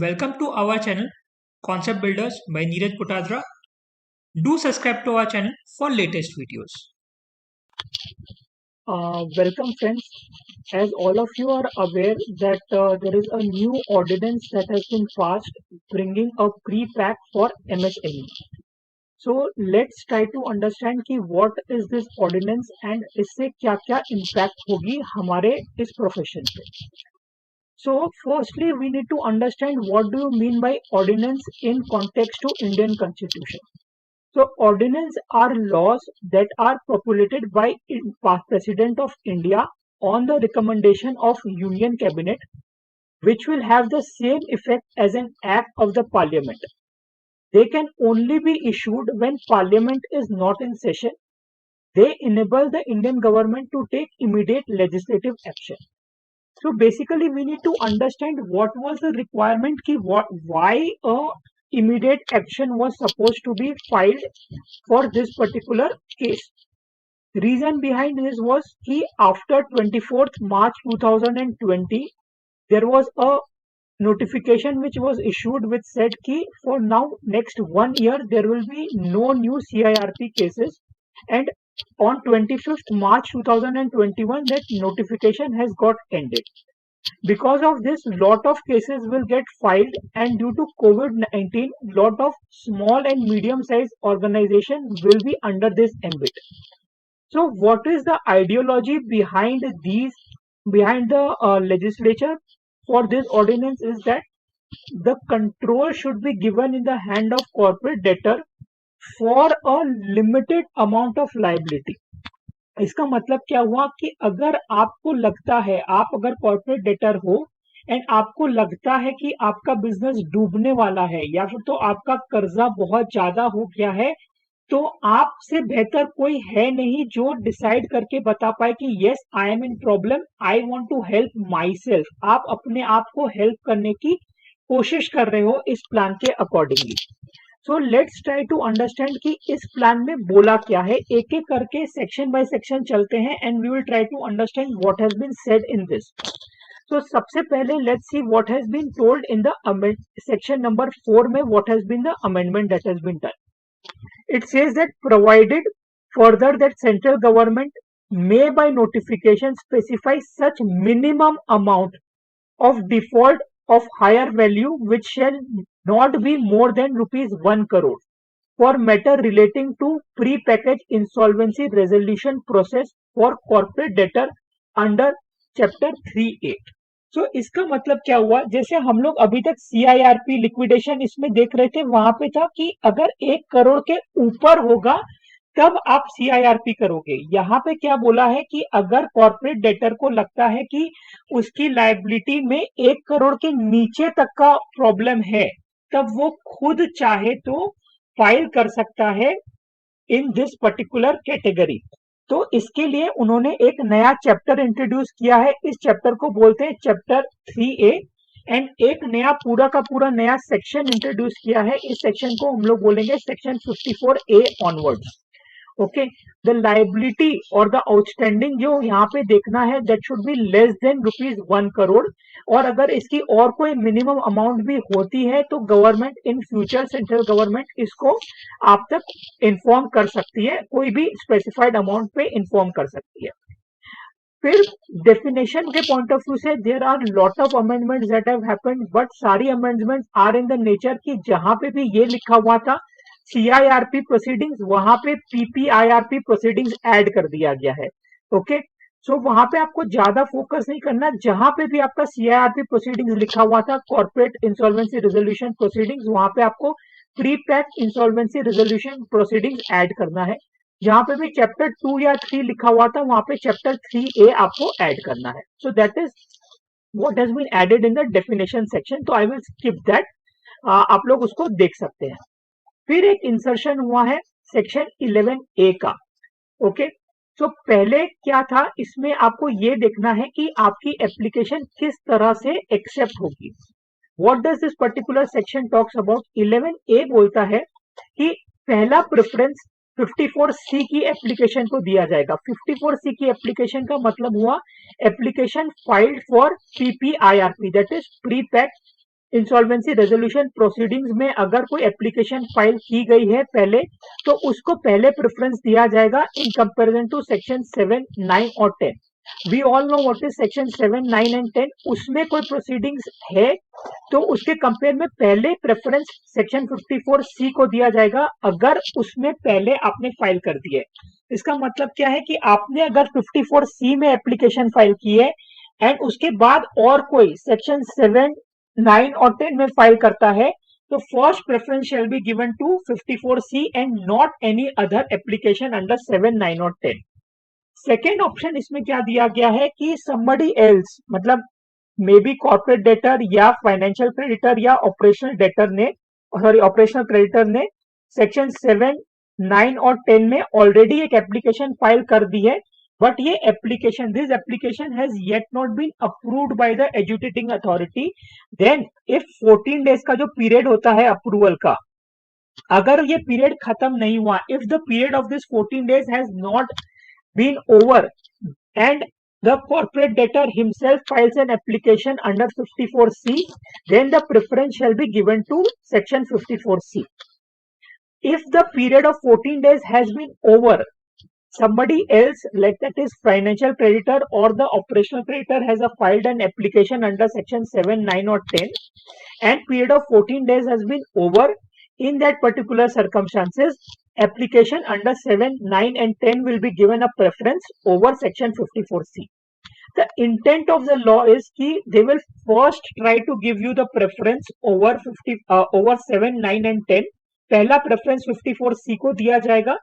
Welcome to our channel Concept Builders by Neeraj Putadra. Do subscribe to our channel for latest videos. Welcome, friends. As all of you are aware that there is a new ordinance that has been passed bringing a pre-pack for MSME. So let's try to understand कि what is this ordinance and इससे क्या क्या impact होगी हमारे इस profession पे. So firstly, we need to understand what do you mean by ordinance in context to Indian Constitution. So ordinance are laws that are promulgated by President of India on the recommendation of Union Cabinet, which will have the same effect as an act of the Parliament. They can only be issued when Parliament is not in session. They enable the Indian government to take immediate legislative action. So basically, we need to understand what was the requirement, why a immediate action was supposed to be filed for this particular case. Reason behind this was कि after 24th March 2020 there was a notification which was issued which said कि for now next 1 year there will be no new CIRP cases, and on 25th March 2021 that notification has got ended. Because of this, lot of cases will get filed, and due to COVID-19, lot of small and medium-sized organizations will be under this ambit. So, what is the ideology behind the legislature for this ordinance is that the control should be given in the hand of corporate debtor for a limited amount of liability. इसका मतलब क्या हुआ कि अगर आपको लगता है, आप अगर कॉर्पोरेट डेटर हो एंड आपको लगता है कि आपका बिजनेस डूबने वाला है या फिर तो आपका कर्जा बहुत ज्यादा हो गया है, तो आपसे बेहतर कोई है नहीं जो डिसाइड करके बता पाए कि yes I am in problem, I want to help my self. आप अपने आप को हेल्प करने की कोशिश कर रहे हो इस प्लान के accordingly. So let's try to understand कि इस प्लान में बोला क्या है. एक एक करके सेक्शन बाय सेक्शन चलते हैं and we will try to understand what has been said in this. तो सबसे पहले let's see what has been told in the section number 4 में what has been the amendment that has been done. It says that provided further that central government may by notification specify such minimum amount of default of higher value which shall not be more than rupees 1 crore for matter relating to pre-packaged insolvency resolution process for corporate debtor under chapter 3(8). सो इसका मतलब क्या हुआ, जैसे हम लोग अभी तक CIRP liquidation इसमें देख रहे थे, वहां पे था कि अगर 1 करोड़ के ऊपर होगा तब आप CIRP करोगे. यहाँ पे क्या बोला है कि अगर कॉर्पोरेट डेटर को लगता है कि उसकी लायबिलिटी में 1 करोड़ के नीचे तक का प्रॉब्लम है, तब वो खुद चाहे तो फाइल कर सकता है इन दिस पर्टिकुलर कैटेगरी. तो इसके लिए उन्होंने एक नया चैप्टर इंट्रोड्यूस किया है. इस चैप्टर को बोलते हैं चैप्टर 3A एंड एक नया पूरा का पूरा नया सेक्शन इंट्रोड्यूस किया है. इस सेक्शन को हम लोग बोलेंगे section 54A onwards. Okay, the liability और द आउटस्टैंडिंग जो यहाँ पे देखना है that should be less than rupees 1 crore, और अगर इसकी और कोई मिनिमम अमाउंट भी होती है तो government in future, central government इसको आप तक इन्फॉर्म कर सकती है, कोई भी स्पेसिफाइड अमाउंट पे इन्फॉर्म कर सकती है. फिर डेफिनेशन के पॉइंट ऑफ व्यू से there are lot of amendments that have happened, but सारी amendments are in the nature कि जहां पे भी ये लिखा हुआ था CIRP प्रोसीडिंग्स, वहां पे PPIRP प्रोसीडिंग्स ऐड कर दिया गया है. ओके, सो वहां पे आपको ज्यादा फोकस नहीं करना. जहां पे भी आपका CIRP प्रोसीडिंग्स लिखा हुआ था, कॉर्पोरेट इंसॉल्वेंसी रेजोल्यूशन प्रोसीडिंग्स, वहां पे आपको pre pack insolvency resolution proceedings add करना है. जहां पे भी चैप्टर 2 या 3 लिखा हुआ था वहां पे चैप्टर 3A आपको ऐड करना है. So that is what has been added in the definition section. तो आई विल स्किप दैट, आप लोग उसको देख सकते हैं. फिर एक इंसर्शन हुआ है सेक्शन 11A का. ओके, सो पहले क्या था, इसमें आपको ये देखना है कि आपकी एप्लीकेशन किस तरह से एक्सेप्ट होगी. What does this particular section talks about. 11A बोलता है कि पहला प्रेफरेंस 54C की एप्लीकेशन को दिया जाएगा. 54C की एप्लीकेशन का मतलब हुआ application filed for PPIRP, that is pre pack insolvency resolution proceedings में अगर कोई एप्लीकेशन फाइल की गई है पहले, तो उसको पहले प्रेफरेंस दिया जाएगा इन कंपैरिजन टू सेक्शन 7, 9 और 10. We all know what is section 7, 9 and 10. उसमें कोई प्रोसीडिंग्स है तो उसके कंपेयर में पहले प्रेफरेंस सेक्शन 54C को दिया जाएगा अगर उसमें पहले आपने फाइल कर दी है. इसका मतलब क्या है कि आपने अगर 54C में एप्लीकेशन फाइल की है एंड उसके बाद और कोई सेक्शन 7, 9 और 10 में फाइल करता है, तो first preference shall be given to 54C and not any other application under 7, 9 और 10. सेकेंड ऑप्शन इसमें क्या दिया गया है कि somebody else, मतलब मे बी कॉर्पोरेट डेटर या फाइनेंशियल क्रेडिटर या ऑपरेशनल क्रेडिटर ने सेक्शन 7, 9 और 10 में ऑलरेडी एक एप्लीकेशन फाइल कर दी है, बट ये application, this application has yet not been approved by the adjudicating authority. Then if 14 days का जो पीरियड होता है अप्रूवल का, अगर ये पीरियड खत्म नहीं हुआ, if the period of this 14 days has not been over and the corporate debtor himself files an application under 54C, then the preference shall be given to section 54C. If the period of 14 days has been over, somebody else, like that is financial creditor or the operational creditor, has filed an application under section 7, 9 or 10 and period of 14 days has been over, in that particular circumstances, application under 7, 9 and 10 will be given a preference over section 54C. The intent of the law is कि they will first try to give you the preference over 7, 9 and 10. पहला preference 54C को दिया जाएगा,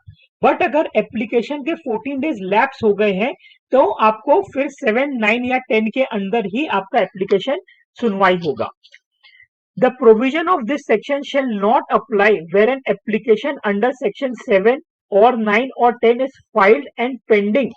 but अगर application के 14 days lapse हो गए हैं तो आपको फिर 7, 9 या 10 के अंदर ही आपका एप्लीकेशन सुनवाई होगा. The provision of this section shall not apply where an application under section 7 or 9 or 10 is filed and pending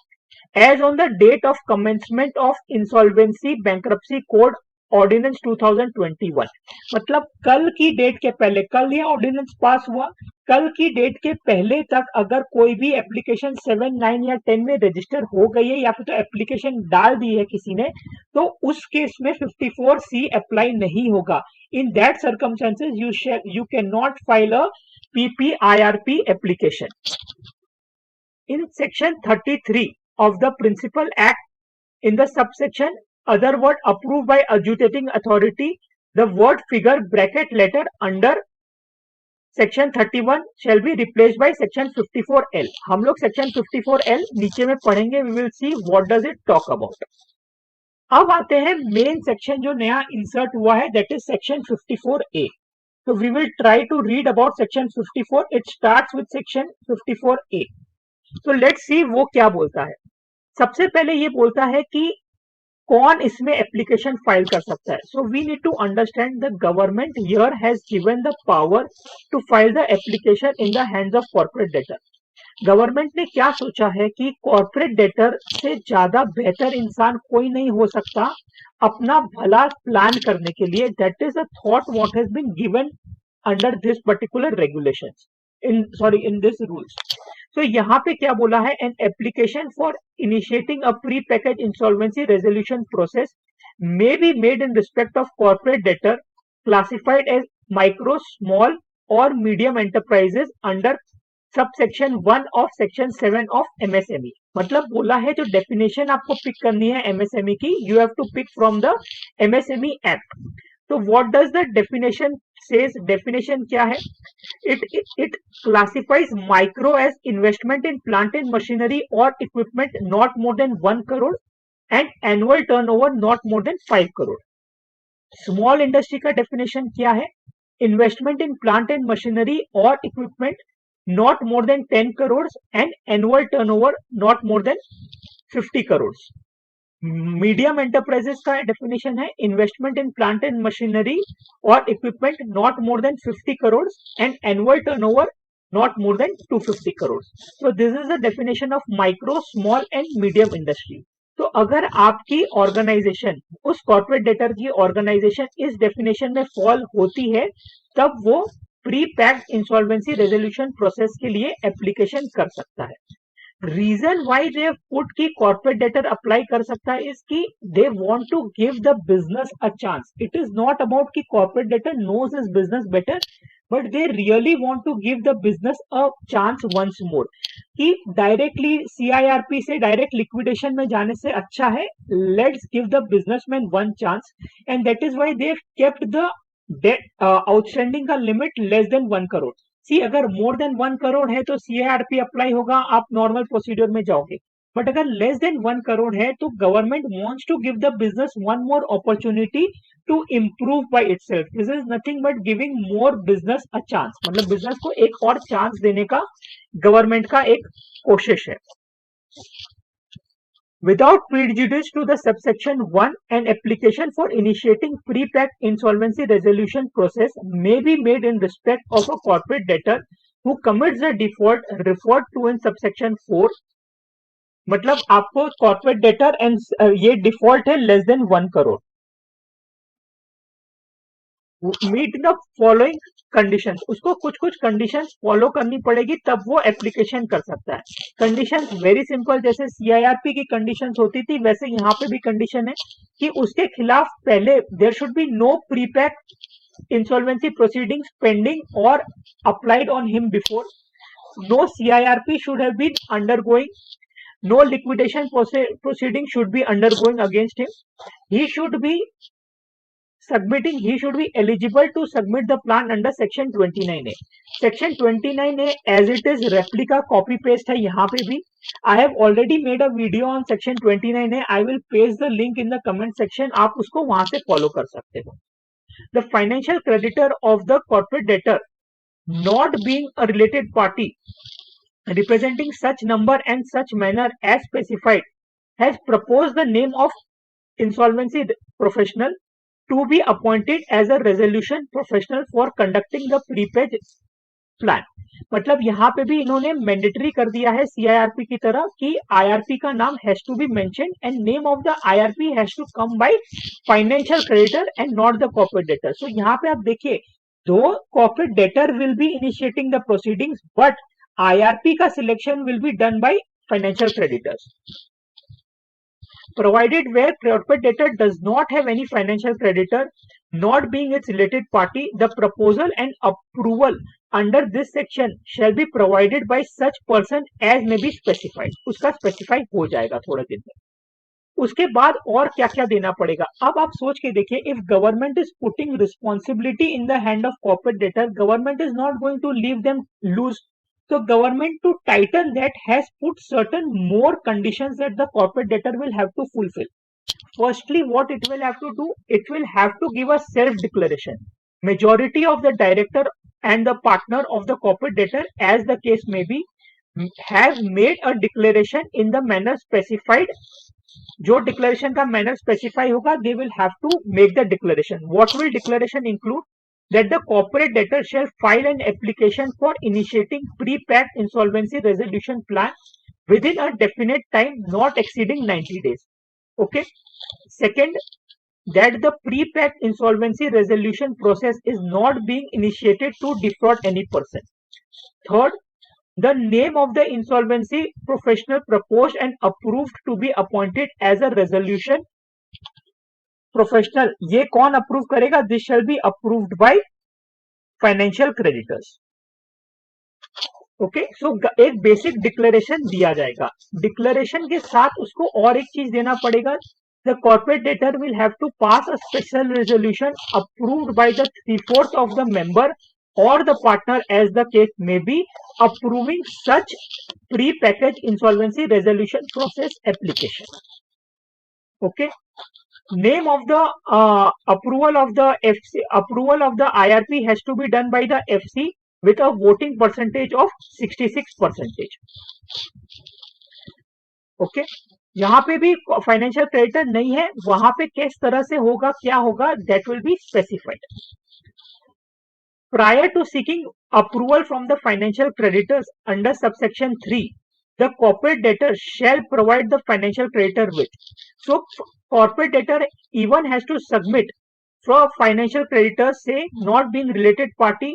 as on the date of commencement of insolvency bankruptcy code ordinance 2021. मतलब कल की date के पहले, कल ये ordinance पास हुआ, कल की डेट के पहले तक अगर कोई भी एप्लीकेशन 7, 9 या 10 में रजिस्टर हो गई है या फिर तो एप्लीकेशन डाल दी है किसी ने, तो उस केस में 54C अप्लाई नहीं होगा. In that circumstances, you cannot file a PPIRP application. In section 33 of the Principal Act, in the subsection other word approved by adjudicating authority, the word figure bracket letter under section 31 shall be replaced by section 54L. हम लोग section 54L नीचे में पढ़ेंगे. We will see what does it talk about. अब आते हैं main section जो नया इंसर्ट हुआ है, दैट इज सेक्शन 54A. तो we will try to read about section 54. It starts with section 54A. तो लेट्स सी वो क्या बोलता है. सबसे पहले ये बोलता है कि कौन इसमें एप्लीकेशन फाइल कर सकता है. So we need to understand the government here has given the power to file the application in the hands of corporate debtor. Government ने क्या सोचा है कि कॉर्पोरेट डेटर से ज्यादा बेहतर इंसान कोई नहीं हो सकता अपना भला प्लान करने के लिए. That is a thought what has been given under this particular regulations, in this rules. तो यहाँ पे क्या बोला है, an application for initiating a pre package insolvency resolution process may be made in respect of corporate debtor classified as micro, small और medium enterprises under subsection 1 of section 7 of MSME. मतलब बोला है जो डेफिनेशन आपको pick करनी है MSME की, you have to pick from the MSME act. तो what does the definition says. Definition क्या है, it classifies micro as investment in plant and machinery or equipment not more than 1 crore and annual turnover not more than 5 crore. Small industry का definition क्या है, investment in plant and machinery और equipment not more than 10 crores and annual turnover not more than 50 crores. Medium enterprises का definition है investment in plant and machinery और equipment not more than 50 crore and annual turnover not more than 250 crore. So this is the definition of micro, small and medium industry. तो अगर आपकी organisation, उस corporate debtor की organisation इस definition में fall होती है, तब वो pre packed insolvency resolution process के लिए एप्लीकेशन कर सकता है. रीजन वाई दे पुट की कॉर्पोरेट डेटर अप्लाई कर सकता है इज कि they want to give the business a chance. It is not about कि corporate debtor knows his business better, but they really want to give the business a chance once more. कि directly CIRP से direct liquidation में जाने से अच्छा है, let's give the businessman one chance. And that is why they kept the debt outstanding का limit less than 1 crore. See अगर more then 1 crore है तो सीआरपी अप्लाई होगा, आप नॉर्मल प्रोसीड्योर में जाओगे. बट अगर लेस देन 1 करोड़ है तो government wants to give the business one more opportunity to improve by itself. This is nothing but giving more business a chance. मतलब बिजनेस को एक और चांस देने का गवर्नमेंट का एक कोशिश है. Without prejudice to the subsection 1, an application for initiating pre-packed insolvency resolution process may be made in respect of a corporate debtor who commits a default referred to in subsection 4. मतलब आपको corporate debtor and ये default है less than 1 crore. Meet the following conditions. उसको कुछ कुछ conditions follow करनी पड़ेगी तब वो एप्लीकेशन कर सकता है. कंडीशंस वेरी सिंपल, जैसे सीआईआरपी की कंडीशंस होती थी वैसे यहाँ पे भी कंडीशन है कि उसके खिलाफ पहले there should be no prepack insolvency proceedings pending और applied on him before. No CIRP should have been undergoing. No liquidation proceeding should be undergoing against him. He should be eligible to submit the plan under section 29A. Section 29A as it is replica copy paste है यहाँ पे भी. I have already made a video on section 29A. I will paste the link in the comment section. आप उसको वहां से follow कर सकते हो. The financial creditor of the corporate debtor not being a related party representing such number and such manner as specified has proposed the name of insolvency professional to be appointed as a resolution professional for conducting the prepaid plan. मतलब यहाँ पे भी इन्होंने mandatory कर दिया है CIRP की तरह कि आईआरपी का नाम has to be mention and name of the IRP has to come by financial creditor and not the corporate debtor. So यहाँ पे आप देखिए, though corporate debtor will be initiating the proceedings but IRP का selection will be done by financial creditors. Provided where corporate debtor does not have any financial creditor, not being its related party, the proposal and approval under this section shall be provided by such person as may be specified. उसका specify हो जाएगा थोड़े दिन में. उसके बाद और क्या क्या देना पड़ेगा अब आप सोच के देखिए. If government is putting responsibility in the hand of corporate debtor, government is not going to leave them loose. So government to tighten that has put certain more conditions that the corporate debtor will have to fulfill. Firstly, what it will have to do, it will have to give a self declaration. Majority of the director and the partner of the corporate debtor, as the case may be, have made a declaration in the manner specified. जो declaration का manner specify होगा, they will have to make the declaration. What will declaration include? That the corporate debtor shall file an application for initiating pre-packed insolvency resolution plan within a definite time not exceeding 90 days. Okay. Second, that the pre-packed insolvency resolution process is not being initiated to defraud any person. Third, the name of the insolvency professional proposed and approved to be appointed as a resolution professional. ये कौन approve करेगा? This shall be approved by financial creditors. Okay. So एक basic declaration दिया जाएगा. Declaration के साथ उसको और एक चीज देना पड़ेगा. The corporate debtor will have to pass a special resolution approved by the 3/4 of the member or the partner as the case may be approving such pre-packaged insolvency resolution process application. Okay. Name of the approval of the FC, approval of the IRP has to be done by the FC with a voting percentage of 66%. Okay. यहाँ पे भी financial creditor नहीं है, वहां पे किस तरह से होगा, क्या होगा, that will be specified. Prior to seeking approval from the financial creditors under subsection 3, the corporate debtor shall provide the financial creditor with. So corporate debtor even has to submit for financial creditors, say not being related party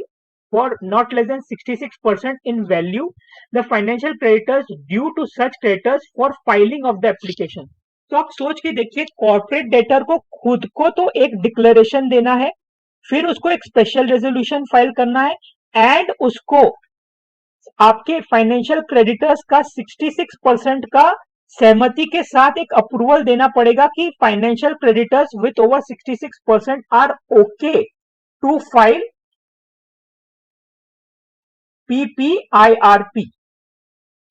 for not less than 66% in value the financial creditors due to such creditors for filing of the application. तो आप सोच के देखिए, corporate debtor को खुद को तो एक डिक्लेरेशन देना है, फिर उसको एक स्पेशल रेजोल्यूशन फाइल करना है, एंड उसको आपके फाइनेंशियल क्रेडिटर्स का 66% का सहमति के साथ एक अप्रूवल देना पड़ेगा कि financial creditors with over 66% are okay to file PPIRP.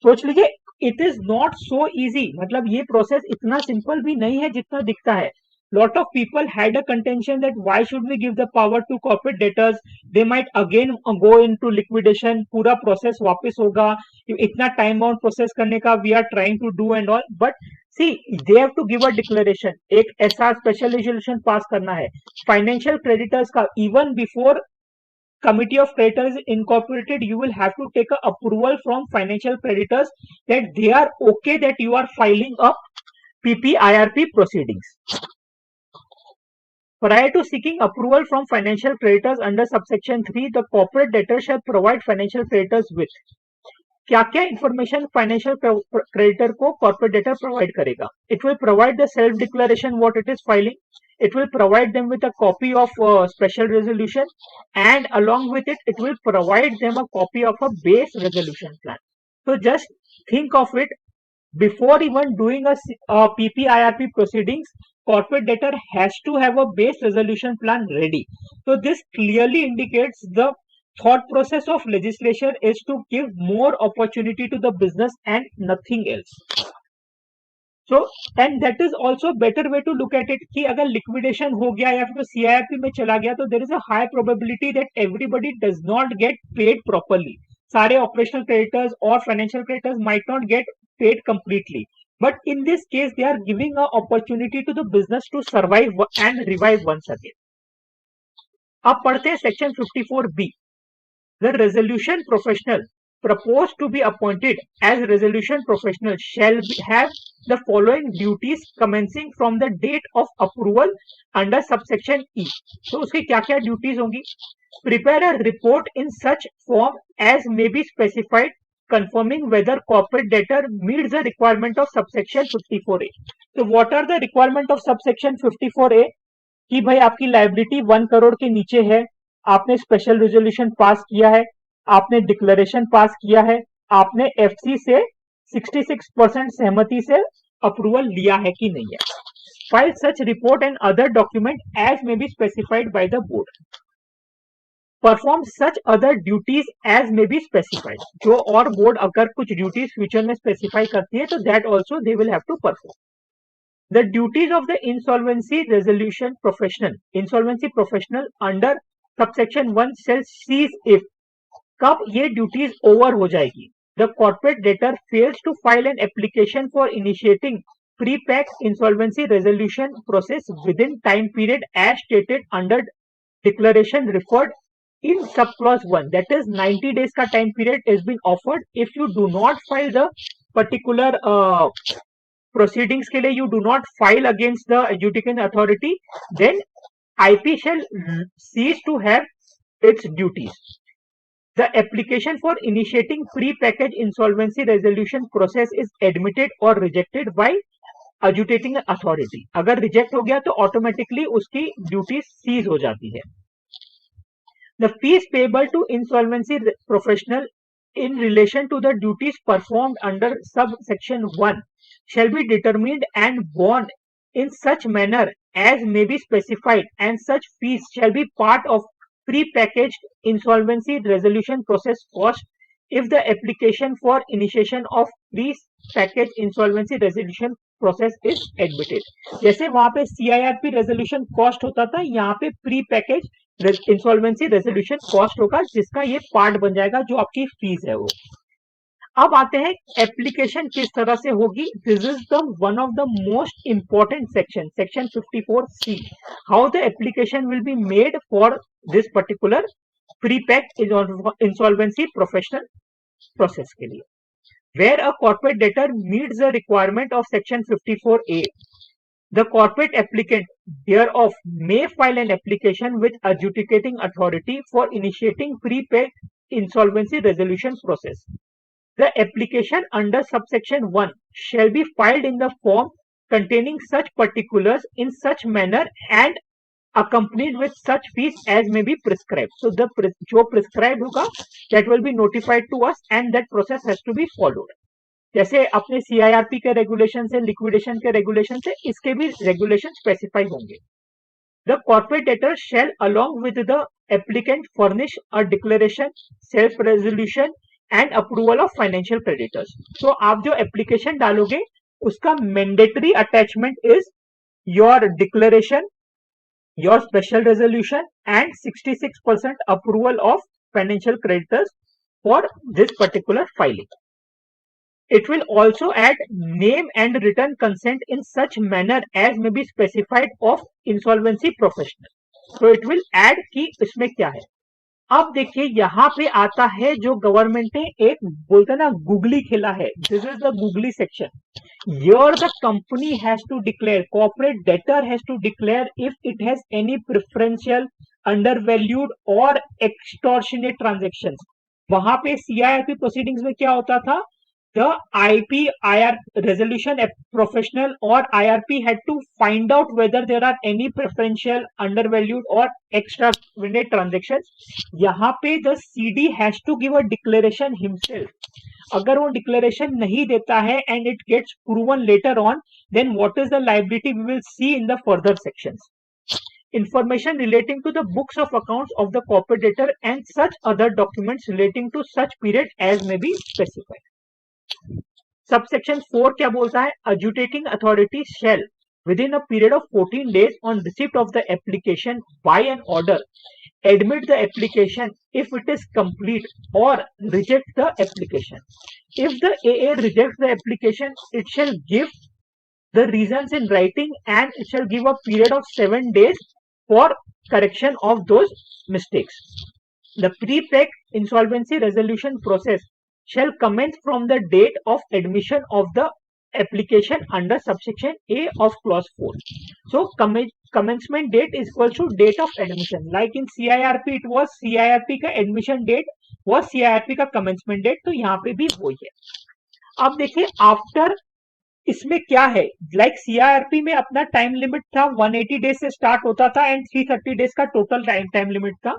सोच लीजिए, it is not so easy, मतलब ये प्रोसेस इतना सिंपल भी नहीं है जितना दिखता है. Lot of people had a contention that why should we give the power to corporate debtors? They might again go into liquidation. पूरा प्रोसेस वापस होगा, इतना टाइम बाउंड प्रोसेस करने का we are trying to do and all. But see, they have to give a declaration. एक ऐसा special resolution pass करना है फाइनेंशियल क्रेडिटर्स का. Even before committee of creditors incorporated, you will have to take a approval from financial creditors that they are okay that you are filing up PPIRP proceedings. Prior to seeking approval from financial creditors under subsection 3, the corporate debtor shall provide financial creditors with क्या क्या information financial creditor को corporate debtor provide करेगा. It will provide the self declaration what it is filing. It will provide them with a copy of special resolution, and along with it, it will provide them a copy of a base resolution plan. So just think of it, before even doing a PPIRP proceedings, corporate debtor has to have a base resolution plan ready. So this clearly indicates the thought process of legislation is to give more opportunity to the business and nothing else. So, and that is also better way to look at it कि अगर liquidation हो गया या फिर CIRP में चला गया तो there is a high probability that everybody does not get paid properly. सारे operational creditors or financial creditors might not get paid completely. But in this case, they are giving an opportunity to the business to survive and revive once again. अब पढ़ते हैं section 54B. The resolution professional proposed to be appointed as resolution professional shall have the following duties commencing from the date of approval under subsection E. तो उसकी क्या क्या duties होंगी? Prepare a report in such form as may be specified confirming whether corporate debtor meets the requirement of subsection 54A. So what are the requirement of subsection 54A? कि भाई आपकी liability 1 crore के नीचे है, आपने स्पेशल रेजोल्यूशन पास किया है, आपने डिक्लेरेशन पास किया है, आपने एफसी से 66% सहमति से अप्रूवल लिया है कि नहीं है. File such report and other document as may be specified by the board. Perform such other duties as may be specified. जो और बोर्ड अगर कुछ ड्यूटीज फ्यूचर में स्पेसिफाई करती है तो that also they will have to perform. The duties of the insolvency resolution professional. Insolvency professional under subsection 1 shall cease if. कब ये duties over हो जाएगी? The corporate debtor fails to file an application for initiating pre-pack insolvency resolution process within time period as stated under declaration referred in subclause 1. That is 90 days का time period has been offered. If you do not file the particular proceedings के लिए you do not file against the adjudicating authority, then IP shall cease to have its duties. The application for initiating pre-package insolvency resolution process is admitted or rejected by adjudicating authority. अगर reject हो गया तो automatically उसकी duties cease हो जाती है. The fees payable to insolvency professional in relation to the duties performed under subsection 1 shall be determined and borne in such manner as may be specified, and such fees shall be part of pre-packaged insolvency resolution process cost if the application for initiation of pre-packaged insolvency resolution process is admitted. जैसे वहां पे CIRP resolution cost होता था, यहाँ पे pre-packaged insolvency resolution cost होगा, जिसका ये पार्ट बन जाएगा जो आपकी फीस है वो. अब आते हैं एप्लीकेशन किस तरह से होगी. This is the one of the most important section, section 54C. How the application will be made for this particular pre-pack insolvency professional process के लिए. Where a corporate debtor meets the requirement of section 54A, the corporate applicant thereof may file an application with adjudicating authority for initiating prepaid insolvency resolution process. The application under subsection 1 shall be filed in the form containing such particulars in such manner and accompanied with such fees as may be prescribed. So the जो prescribed होगा that will be notified to us and that process has to be followed. जैसे अपने CIRP के regulation से liquidation के regulation से इसके भी रेगुलेशन स्पेसिफाई होंगे. The corporate debtor shall along with the applicant furnish a declaration, self resolution and approval of financial creditors. So आप जो application डालोगे उसका mandatory attachment is your declaration, your special resolution and 66% approval of financial creditors for this particular filing. It will also add name and written consent in such manner as may be specified of insolvency professional. So it will add कि इसमें क्या है. अब देखिए यहाँ पे आता है जो गवर्नमेंट ने एक बोलते ना गूगली खेला है. This is the googly section. Here the company has to declare, corporate debtor has to declare if it has any preferential, undervalued or extortionate transactions. वहां पे CIRP proceedings में क्या होता था? The IR resolution professional or IRP had to find out whether there are any preferential, undervalued or extravagant transactions. यहाँ पे the CD has to give a declaration himself. अगर वो declaration नहीं देता है and it gets proven later on, then what is the liability we will see in the further sections. Information relating to the books of accounts of the corporate debtor and such other documents relating to such period as may be specified. Subsection 4 क्या बोलता है? Adjudicating authority shall within a period of 14 days on receipt of the application by an order admit the application if it is complete or reject the application. If the AA rejects the application, it shall give the reasons in writing and it shall give a period of 7 days for correction of those mistakes. The pre-pack insolvency resolution process shall commence from the date of admission of the application under subsection A of clause 4. So commencement date is equal to date of admission. Like in CIRP, it was CIRP का admission date was CIRP का commencement date. तो यहाँ पे भी वही है. अब देखिए after इसमें क्या है? लाइक CIRP में अपना टाइम लिमिट था 180 डेज से स्टार्ट होता था एंड 330 डेज का टोटल टाइम लिमिट था.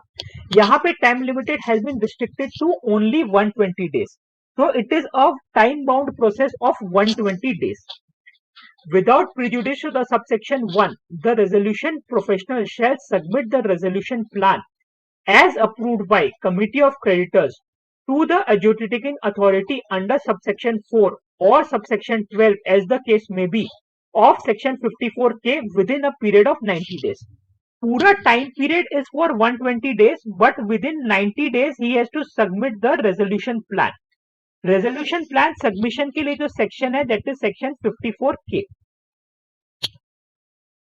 यहाँ पे time limited has been restricted to only 120 days. So it is a time bound process of 120 days. Without prejudice to the subsection 1, the resolution professional shall submit the resolution plan as approved by committee of creditors to the adjudicating authority under subsection 4 or subsection 12 as the case may be of section 54K within a period of 90 days. पूरा time period is for 120 days, but within 90 days he has to submit the resolution plan. Resolution plan submission के लिए जो section है that is section 54K.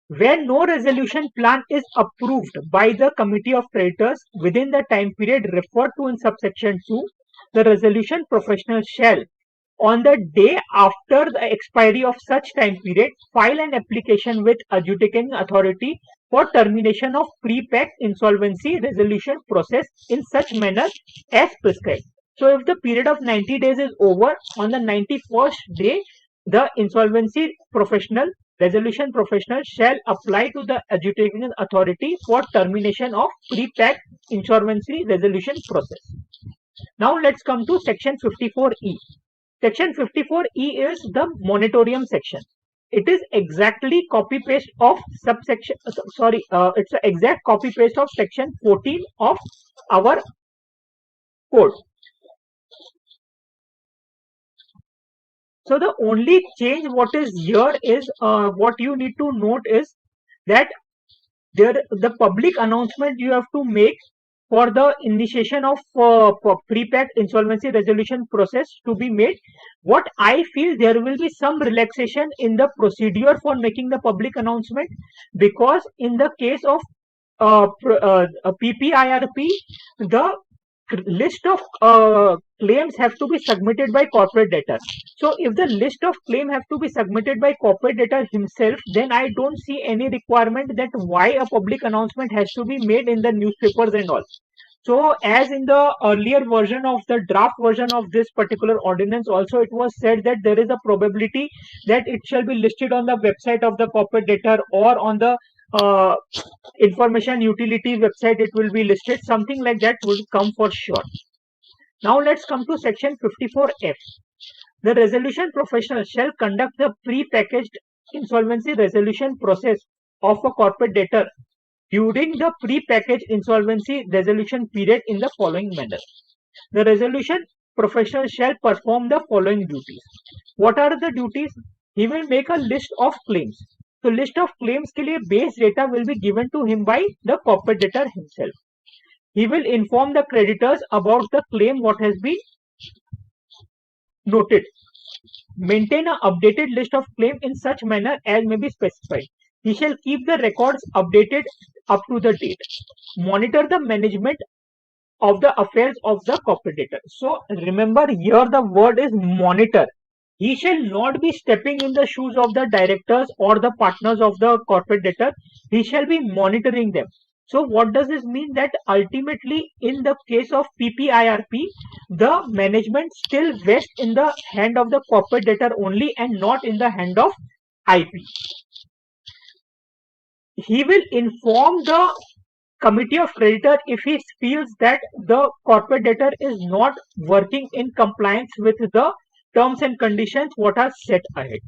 Where no resolution plan is approved by the committee of creditors within the time period referred to in subsection 2, the resolution professional shall, on the day after the expiry of such time period, file an application with adjudicating authority for termination of pre-pack insolvency resolution process in such manner as prescribed. So if the period of 90 days is over, on the 91st day, the insolvency professional, resolution professional shall apply to the adjudicating authority for termination of pre-pack insolvency resolution process. Now let's come to section 54E. Section 54E is the moratorium section. It is exactly copy paste of subsection, it's an exact copy paste of section 14 of our code. So the only change what is here is what you need to note is that the public announcement you have to make for the initiation of pre-pack insolvency resolution process to be made. What I feel there will be some relaxation in the procedure for making the public announcement, because in the case of PPIRP, the list of claims have to be submitted by corporate debtor. So if the list of claim have to be submitted by corporate debtor himself, then I don't see any requirement that why a public announcement has to be made in the newspapers and all. So as in the earlier version of the draft version of this particular ordinance also, it was said that there is a probability that it shall be listed on the website of the corporate debtor or on the uh, information utility website. It will be listed, something like that will come for sure. Now let's come to section 54F. The resolution professional shall conduct the pre-packaged insolvency resolution process of a corporate debtor during the pre-packaged insolvency resolution period in the following manner. The resolution professional shall perform the following duties. What are the duties? He will make a list of claims. So list of claims के लिए base data will be given to him by the corporate debtor himself. He will inform the creditors about the claim what has been noted. Maintain an updated list of claim in such manner as may be specified. He shall keep the records updated up to the date. Monitor the management of the affairs of the corporate debtor. So remember here the word is monitor. He shall not be stepping in the shoes of the directors or the partners of the corporate debtor. He shall be monitoring them. So what does this mean? That ultimately in the case of PPIRP, the management still vests in the hand of the corporate debtor only and not in the hand of IP. He will inform the committee of creditor if he feels that the corporate debtor is not working in compliance with the terms and conditions what are set ahead.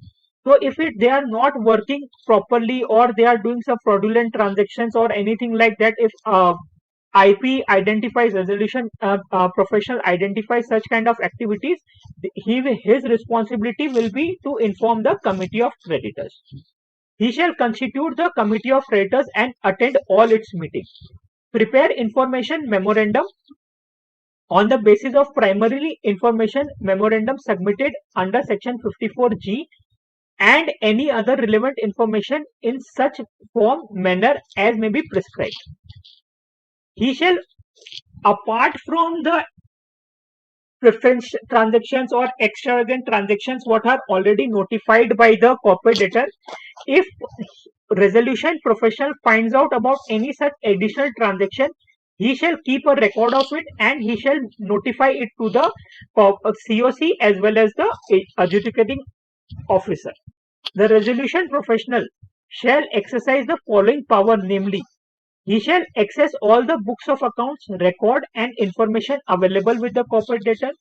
So if they are not working properly or they are doing some fraudulent transactions or anything like that, if IP identifies resolution professional identifies such kind of activities, his responsibility will be to inform the committee of creditors. He shall constitute the committee of creditors and attend all its meetings. Prepare information memorandum on the basis of primarily information memorandum submitted under section 54G and any other relevant information in such form manner as may be prescribed. He shall, apart from the preference transactions or extravagant transactions what are already notified by the corporate debtor, if resolution professional finds out about any such additional transaction, he shall keep a record of it and he shall notify it to the COC as well as the adjudicating officer. The resolution professional shall exercise the following power, namely, he shall access all the books of accounts, record and information available with the corporate debtor,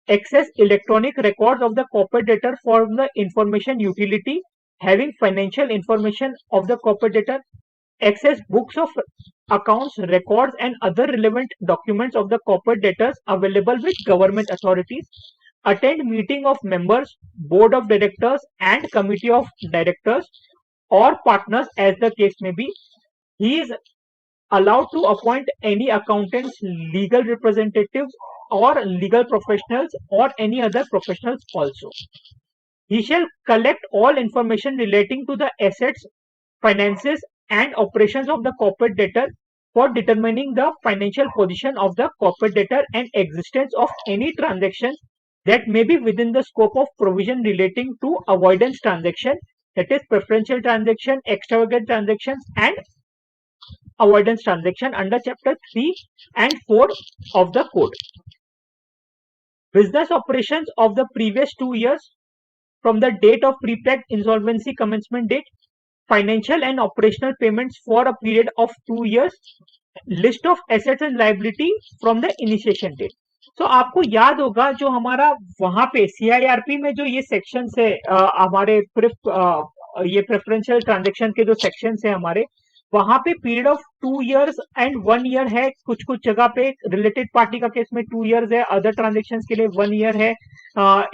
access electronic records of the corporate debtor from the information utility having financial information of the corporate debtor, access books of accounts, records and other relevant documents of the corporate debtors available with government authorities, attend meeting of members, board of directors and committee of directors or partners as the case may be. He is allowed to appoint any accountants, legal representatives or legal professionals or any other professionals also. He shall collect all information relating to the assets, finances and operations of the corporate debtor for determining the financial position of the corporate debtor and existence of any transactions that may be within the scope of provision relating to avoidance transaction, that is preferential transaction, extravagant transactions and avoidance transaction under chapter 3 and 4 of the code. Business operations of the previous 2 years from the date of pre-packed insolvency commencement date, financial and operational payments for a period of 2 years, list of assets and liability from the initiation date. तो आपको याद होगा जो हमारा वहां पे CIRP में जो ये सेक्शंस है हमारे ये प्रेफरेंशियल ट्रांजेक्शन के जो सेक्शंस है हमारे, वहां पे period of 2 years and 1 year है, कुछ कुछ जगह पे रिलेटेड पार्टी का केस में 2 years है, अदर ट्रांजेक्शन्स के लिए 1 year है,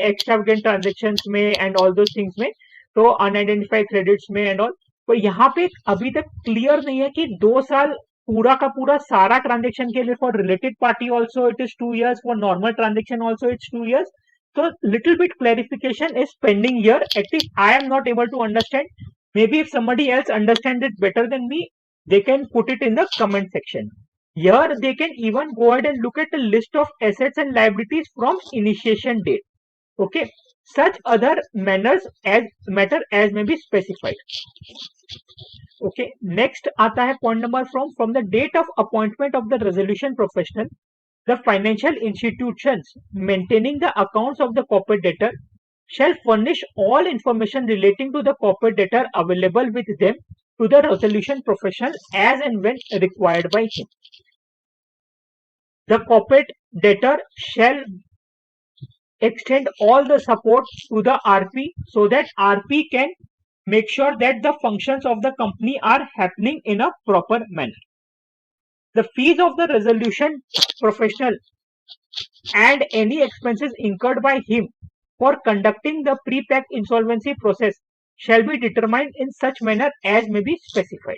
एक्स्ट्रावेगेंट ट्रांजेक्शन्स में एंड ऑल दोस थिंग्स में, तो अनआइडेंटिफाइड क्रेडिट्स में एंड ऑल। तो यहाँ पे अभी तक क्लियर नहीं है कि 2 साल पूरा का पूरा सारा ट्रांजेक्शन के लिए for related party also it is 2 years, for normal transaction also it's 2 years. So little bit clarification is pending here. At least I am not able to understand. Maybe if somebody else understands it better than me, they can put it in the comment section. Here they can even go ahead and look at the list of assets and liabilities from initiation date. Okay, such other matter as may be specified. Okay, next आता है point number from the date of appointment of the resolution professional, the financial institutions maintaining the accounts of the corporate debtor shall furnish all information relating to the corporate debtor available with them to the resolution professional as and when required by him. The corporate debtor shall extend all the support to the RP so that RP can make sure that the functions of the company are happening in a proper manner. The fees of the resolution professional and any expenses incurred by him for conducting the pre-pack insolvency process shall be determined in such manner as may be specified,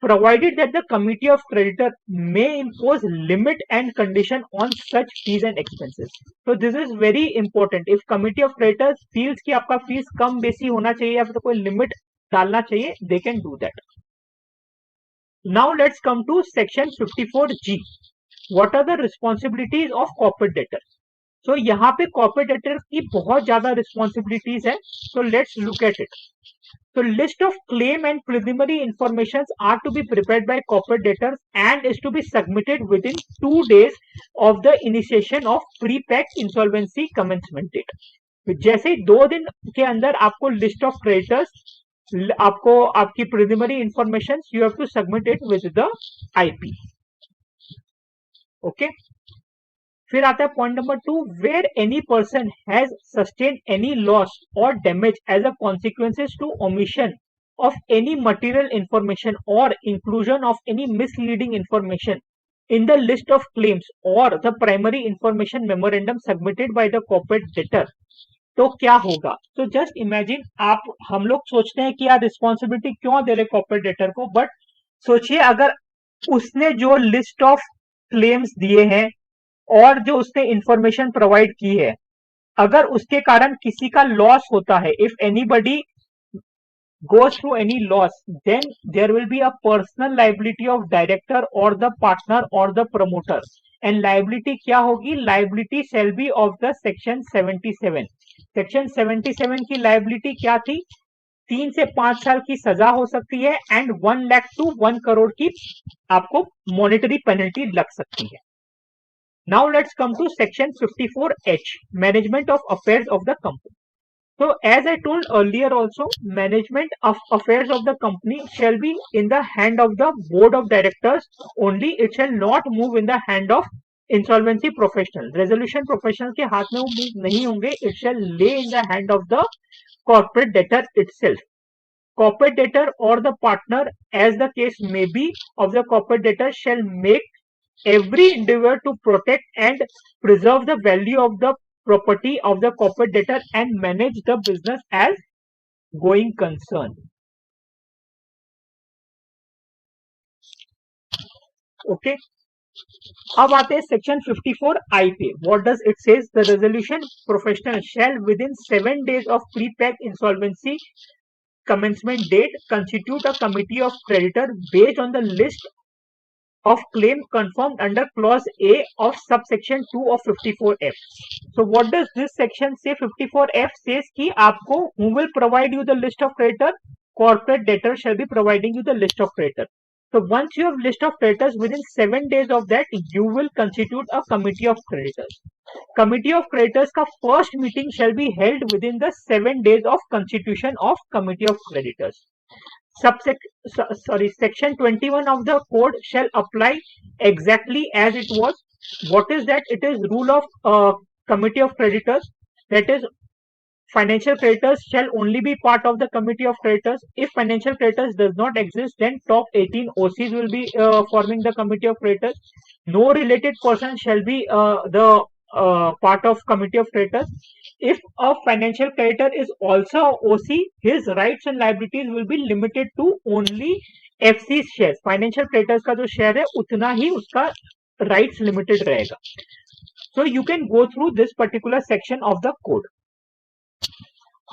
provided that the committee of creditor may impose limit and condition on such fees and expenses. So this is very important. If committee of creditors feels कि आपका fees कम बेसी होना चाहिए या फिर कोई limit डालना चाहिए, they can do that. Now let's come to section 54G. What are the responsibilities of corporate debtors? So यहाँ पे corporate debtors की बहुत ज़्यादा responsibilities है. So let's look at it. So list of claim and preliminary informations are to be prepared by corporate debtors and is to be submitted within 2 days of the initiation of pre-pack insolvency commencement date. जैसे ही 2 दिन के अंदर आपको list of creditors, आपको आपकी preliminary informations you have to submit it with the IP. Okay. फिर आता है point number 2, where any person has sustained any loss or damage as a consequences to omission of any material information or inclusion of any misleading information in the list of claims or the primary information memorandum submitted by the corporate debtor, तो क्या होगा? तो just imagine आप, हम लोग सोचते हैं कि यार रिस्पॉन्सिबिलिटी क्यों दे रहे कॉर्पोरेट डेटर को, बट सोचिए अगर उसने जो लिस्ट ऑफ क्लेम्स दिए हैं और जो उसने इंफॉर्मेशन प्रोवाइड की है, अगर उसके कारण किसी का लॉस होता है, if anybody goes through any loss, then there will be a personal liability of director or the partner or the promoter. And liability क्या होगी? Liability shall be of the section 77. Section 77 की liability क्या थी? 3 से 5 साल की सजा हो सकती है एंड 1 लाख टू 1 करोड़ की आपको मॉनेटरी पेनल्टी लग सकती है. Now let's come to section 54H, management of affairs of the company. So as I told earlier also, management of affairs of the company shall be in the hand of the board of directors only. It shall not move in the hand of insolvency professional. Resolution professional के हाथ में वो move नहीं होंगे. It shall lay in the hand of the corporate debtor itself. Corporate debtor or the partner, as the case may be, of the corporate debtor shall make every endeavor to protect and preserve the value of the property of the corporate debtor and manage the business as going concern. Okay. अब आते हैं section 54I पे. What does it says? The resolution professional shall within 7 days of pre-pack insolvency commencement date constitute a committee of creditor based on the list of claim confirmed under clause A of subsection 2 of 54F. So what does this section say? 54F says कि आपको who will provide you the list of creditor? Corporate debtor shall be providing you the list of creditor. So once you have list of creditors, within 7 days of that you will constitute a committee of creditors. Committee of creditors का first meeting shall be held within the 7 days of constitution of committee of creditors. Section 21 of the code shall apply exactly as it was. What is that? It is rule of committee of creditors. That is, financial creditors shall only be part of the committee of creditors. If financial creditors does not exist, then top 18 OCs will be forming the committee of creditors. No related person shall be the part of committee of creditors. If a financial creditor is also OC, his rights and liabilities will be limited to only FC shares. Financial creditors का जो share है उतना ही उसका rights limited रहेगा. So you can go through this particular section of the code.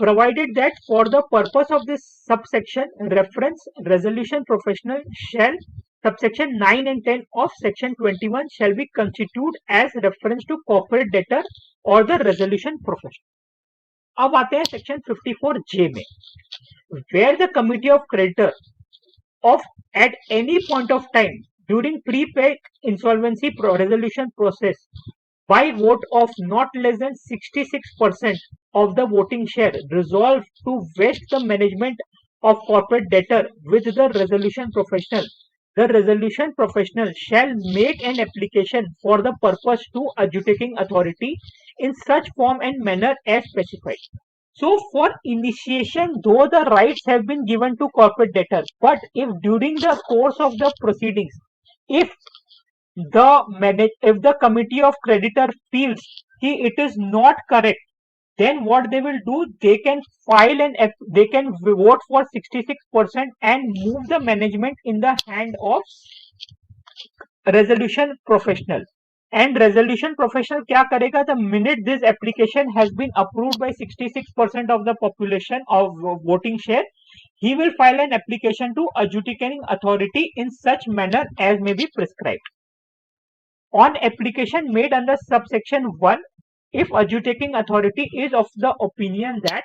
Provided that for the purpose of this subsection, reference resolution professional shall subsection 9 and 10 of section 21 shall be constituted as reference to corporate debtor or the resolution profession. अब आते हैं section 54J में, where the committee of creditor of at any point of time during pre-pay insolvency resolution process by vote of not less than 66% of the voting share resolve to vest the management of corporate debtor with the resolution professional. The resolution professional shall make an application for the purpose to adjudicating authority in such form and manner as specified. So for initiation, though the rights have been given to corporate debtor, but if during the course of the proceedings, if the committee of creditor feels it is not correct, then what they will do, they can they can vote for 66% and move the management in the hand of resolution professional. And resolution professional क्या करेगा, the minute this application has been approved by 66% of the population of voting share, he will file an application to adjudicating authority in such manner as may be prescribed. On application made under subsection 1, if adjudicating authority is of the opinion that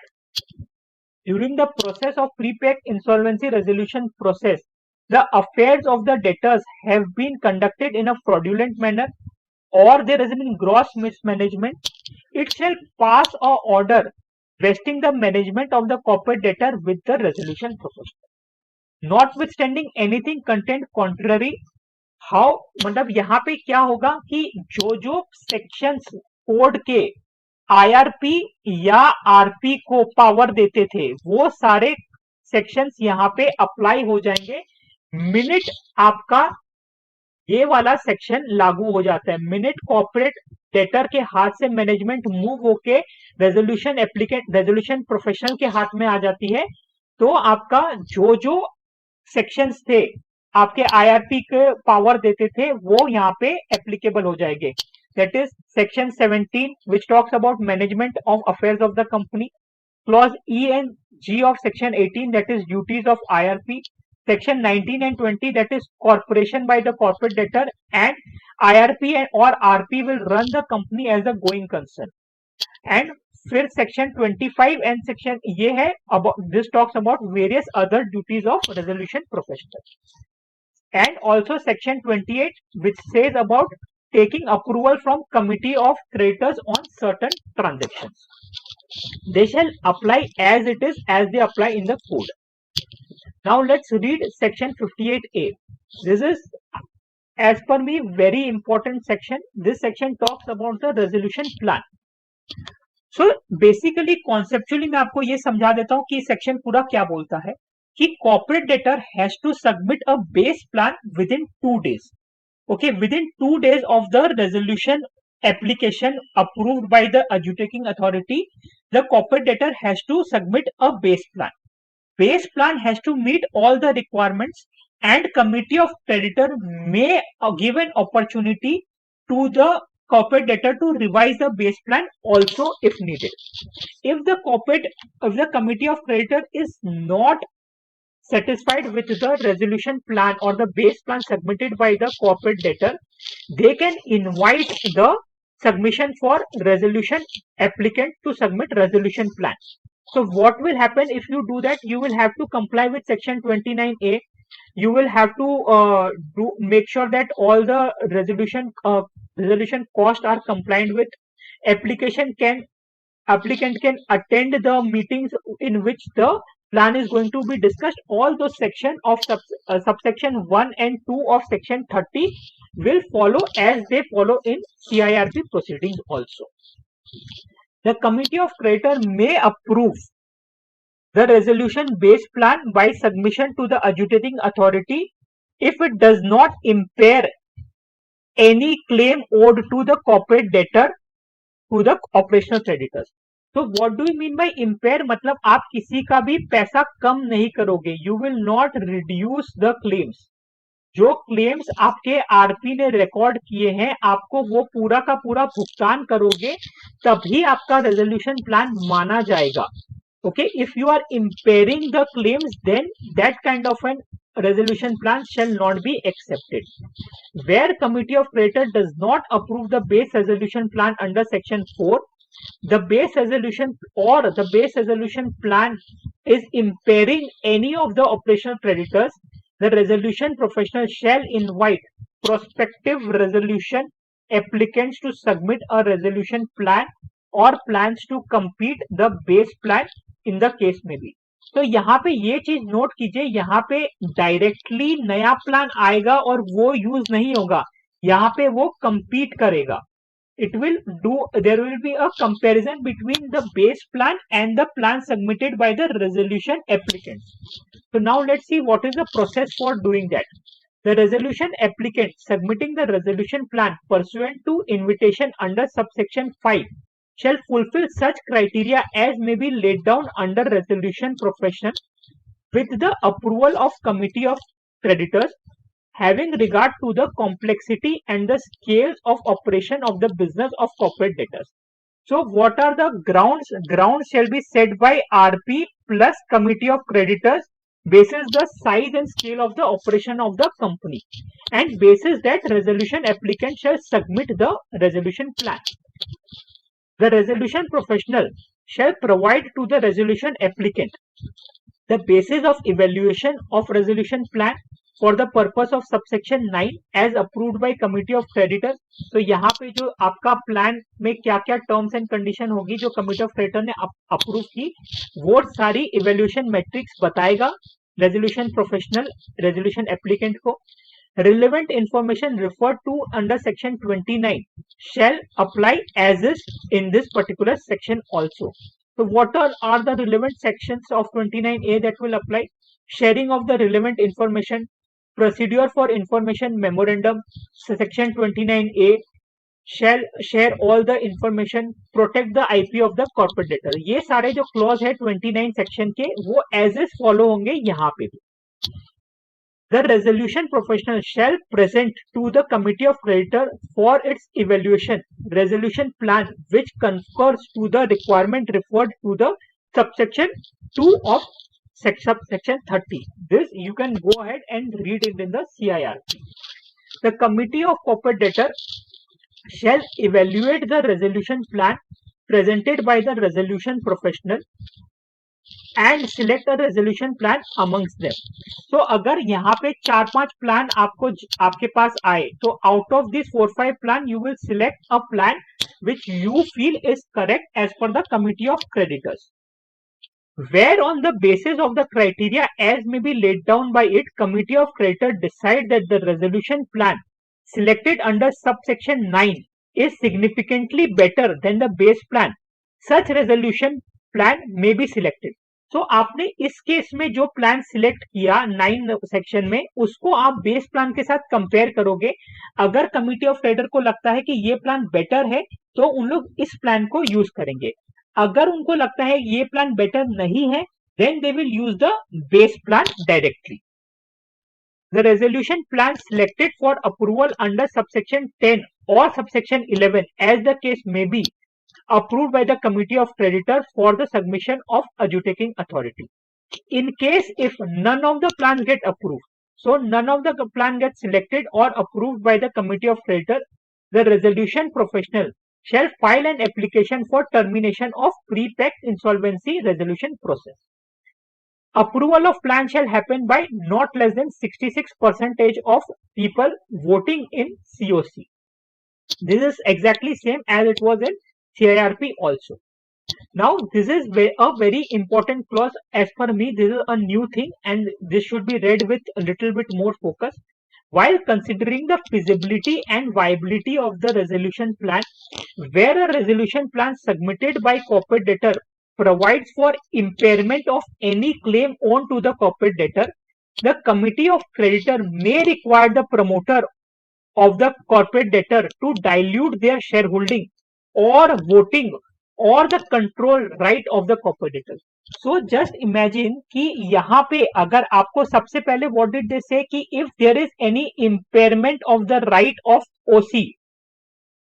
during the process of pre-pay insolvency resolution process, the affairs of the debtors have been conducted in a fraudulent manner or there has been gross mismanagement, it shall pass an order vesting the management of the corporate debtor with the resolution professional. Notwithstanding anything content contrary, how मतलब यहाँ पे क्या होगा कि जो जो sections code के IRP या आरपी को पावर देते थे वो सारे सेक्शंस यहाँ पे अप्लाई हो जाएंगे मिनट आपका ये वाला सेक्शन लागू हो जाता है। मिनट कॉर्पोरेट डेटर के हाथ से मैनेजमेंट मूव होके रेजोल्यूशन प्रोफेशनल के हाथ में आ जाती है, तो आपका जो जो सेक्शंस थे आपके आईआरपी के पावर देते थे वो यहाँ पे एप्लीकेबल हो जाएंगे। That is section 17 which talks about management of affairs of the company, clause E and G of section 18 that is duties of IRP, section 19 and 20 that is corporation by the corporate debtor, and IRP or RP will run the company as a going concern. And फिर section 25 and section ये है about this talks about various other duties of resolution professional, and also section 28 which says about taking approval from committee of creditors on certain transactions. They shall apply as it is as they apply in the code. Now let's read section 58A. This is, as per me, very important section. This section talks about the resolution plan. So basically conceptually मैं आपको ये समझा देता हूँ कि section पूरा क्या बोलता है कि corporate debtor has to submit a base plan within 2 days. Okay, within 2 days of the resolution application approved by the adjudicating authority, the corporate debtor has to submit a base plan. Base plan has to meet all the requirements, and committee of creditor may give an opportunity to the corporate debtor to revise the base plan also if needed. If the committee of creditor is not satisfied with the resolution plan or the base plan submitted by the corporate debtor, they can invite the submission for resolution applicant to submit resolution plan. So what will happen if you do that? You will have to comply with section 29A. You will have to make sure that all the resolution costs are compliant with. Applicant can attend the meetings in which the plan is going to be discussed. All those sections of subsection 1 and 2 of section 30 will follow as they follow in CIRP proceedings also. The committee of creditor may approve the resolution based plan by submission to the adjudicating authority if it does not impair any claim owed to the corporate debtor to the operational creditors. So what do you mean by impair? मतलब आप किसी का भी पैसा कम नहीं करोगे. You will not reduce the claims. जो claims आपके आरपी ने रिकॉर्ड किए हैं आपको वो पूरा का पूरा भुगतान करोगे तभी आपका रेजोल्यूशन प्लान माना जाएगा. Okay, if you are impairing the claims, then that kind of an resolution plan shall not be accepted. Where committee of creditors does not approve the base resolution plan under section 4, the base resolution plan is impairing any of the operational creditors, the resolution professional shall invite prospective resolution applicants to submit a resolution plan or plans to compete the base plan in the case may be. तो यहाँ पे ये चीज note कीजिए, यहाँ पे directly नया plan आएगा और वो यूज नहीं होगा, यहाँ पे वो compete करेगा. There will be a comparison between the base plan and the plan submitted by the resolution applicants. So now let's see what is the process for doing that. The resolution applicant submitting the resolution plan pursuant to invitation under subsection 5 shall fulfill such criteria as may be laid down under resolution profession with the approval of committee of creditors, having regard to the complexity and the scales of operation of the business of corporate debtors. So what are the grounds? Grounds shall be set by RP plus committee of creditors basis the size and scale of the operation of the company, and basis that resolution applicant shall submit the resolution plan. The resolution professional shall provide to the resolution applicant the basis of evaluation of resolution plan for the purpose of subsection 9 as approved by committee of creditors. तो यहाँ पे जो आपका plan में क्या क्या terms and condition होगी जो कमिटी ऑफ क्रेडिटर ने अप्रूव की, वो सारी इवेल्युएशन मैट्रिक्स बताएगा रेजोल्यूशन प्रोफेशनल रेजोल्यूशन एप्लीकेंट को. Relevant information referred to under section 29 shall apply as is in this particular section also. So what are the relevant sections of 29A that will apply? Sharing of the relevant information, procedure for information memorandum, section 29A shall share all the information, protect the IP of the corporate debtor. ये सारे जो clause है 29 section के वो as is follow होंगे यहाँ पे भी. The resolution professional shall present to the committee of creditor for its evaluation resolution plan which concurs to the requirement referred to the subsection 2 of subsection 30. This you can go ahead and read it in the CIRP. The committee of corporate debtor shall evaluate the resolution plan presented by the resolution professional and select a resolution plan amongst them. So अगर यहाँ पे 4-5 plan आपके पास आए तो out of these 4-5 plan you will select a plan which you feel is correct as per the committee of creditors, where on the basis of the criteria as may be laid down by it, committee of creditors decide that the resolution plan selected under subsection 9 is significantly better than the base plan. Such resolution plan may be selected. तो आपने इस case में जो plan select किया 9 section में उसको आप base plan के साथ कंपेयर करोगे. अगर कमिटी ऑफ क्रेडिटर को लगता है कि ये प्लान बेटर है तो उन लोग इस प्लान को यूज करेंगे. अगर उनको लगता है ये प्लान बेटर नहीं है then they will use the base plan directly. The resolution plan selected for approval under subsection 10 or subsection 11 as the case may be approved by the committee of creditors for the submission of adjudicating authority. In case if none of the plans get approved, so none of the plan gets selected or approved by the committee of creditors, the resolution professional shall file an application for termination of pre-packed insolvency resolution process. Approval of plan shall happen by not less than 66% of people voting in COC. This is exactly same as it was in CIRP also. Now this is a very important clause as per me. This is a new thing and this should be read with a little bit more focus. While considering the feasibility and viability of the resolution plan, where a resolution plan submitted by corporate debtor provides for impairment of any claim owed to the corporate debtor, the committee of creditor may require the promoter of the corporate debtor to dilute their shareholding or voting or the control right of the corporate debtor. So just imagine कि यहाँ पे अगर आपको सबसे पहले what did they say कि if there is any impairment of the right of OC,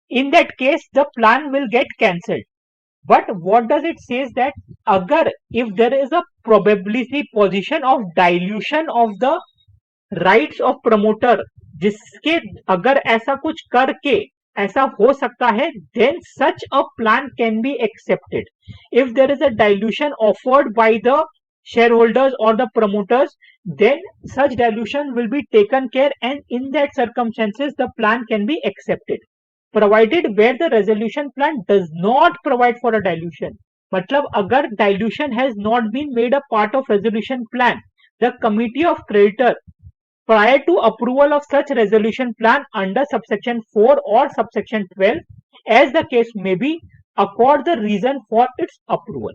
in that case the plan will get cancelled. But what does it says that agar if there is a probability position of dilution of the rights of promoter, जिसके अगर ऐसा कुछ करके ऐसा हो सकता है, then such a plan can be accepted. If there is a dilution offered by the shareholders or the promoters, then such dilution will be taken care, and in that circumstances the plan can be accepted, provided where the resolution plan does not provide for a dilution. मतलब अगर dilution has not been made a part of resolution plan, the committee of creditor, prior to approval of such resolution plan under subsection 4 or subsection 12, as the case may be, accord the reason for its approval.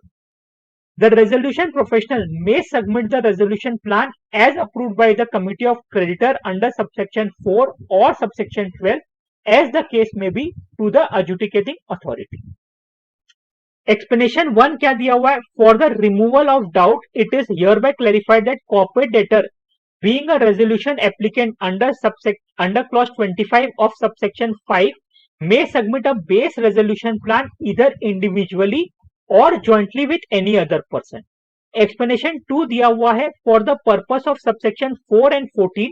The resolution professional may submit the resolution plan as approved by the committee of creditor under subsection 4 or subsection 12, as the case may be, to the adjudicating authority. Explanation 1 क्या दिया हुआ है? For the removal of doubt, it is hereby clarified that corporate debtor, being a resolution applicant under clause 25 of subsection 5, may submit a base resolution plan either individually or jointly with any other person. Explanation 2 दिया हुआ है, for the purpose of subsection 4 and 14,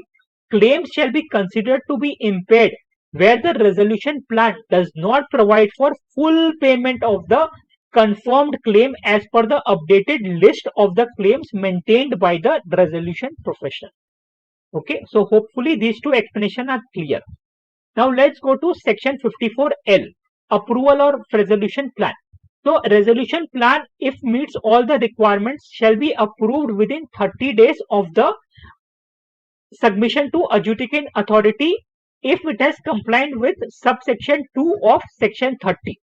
claims shall be considered to be impaired where the resolution plan does not provide for full payment of the confirmed claim as per the updated list of the claims maintained by the resolution professional. Okay, so hopefully these two explanations are clear. Now let's go to section 54L, approval or resolution plan. So resolution plan, if meets all the requirements, shall be approved within 30 days of the submission to adjudicating authority if it has complied with subsection 2 of section 30.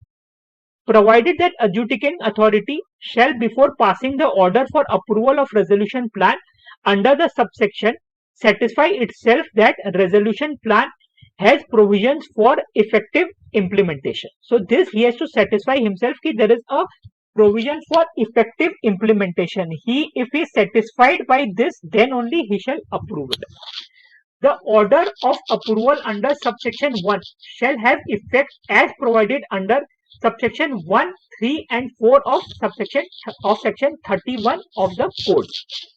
Provided that adjudicating authority shall, before passing the order for approval of resolution plan under the subsection, satisfy itself that resolution plan has provisions for effective implementation. So this he has to satisfy himself that there is a provision for effective implementation. If he is satisfied by this, then only he shall approve it. The order of approval under subsection 1 shall have effect as provided under subsection 1, 3 and 4 of section 31 of the code.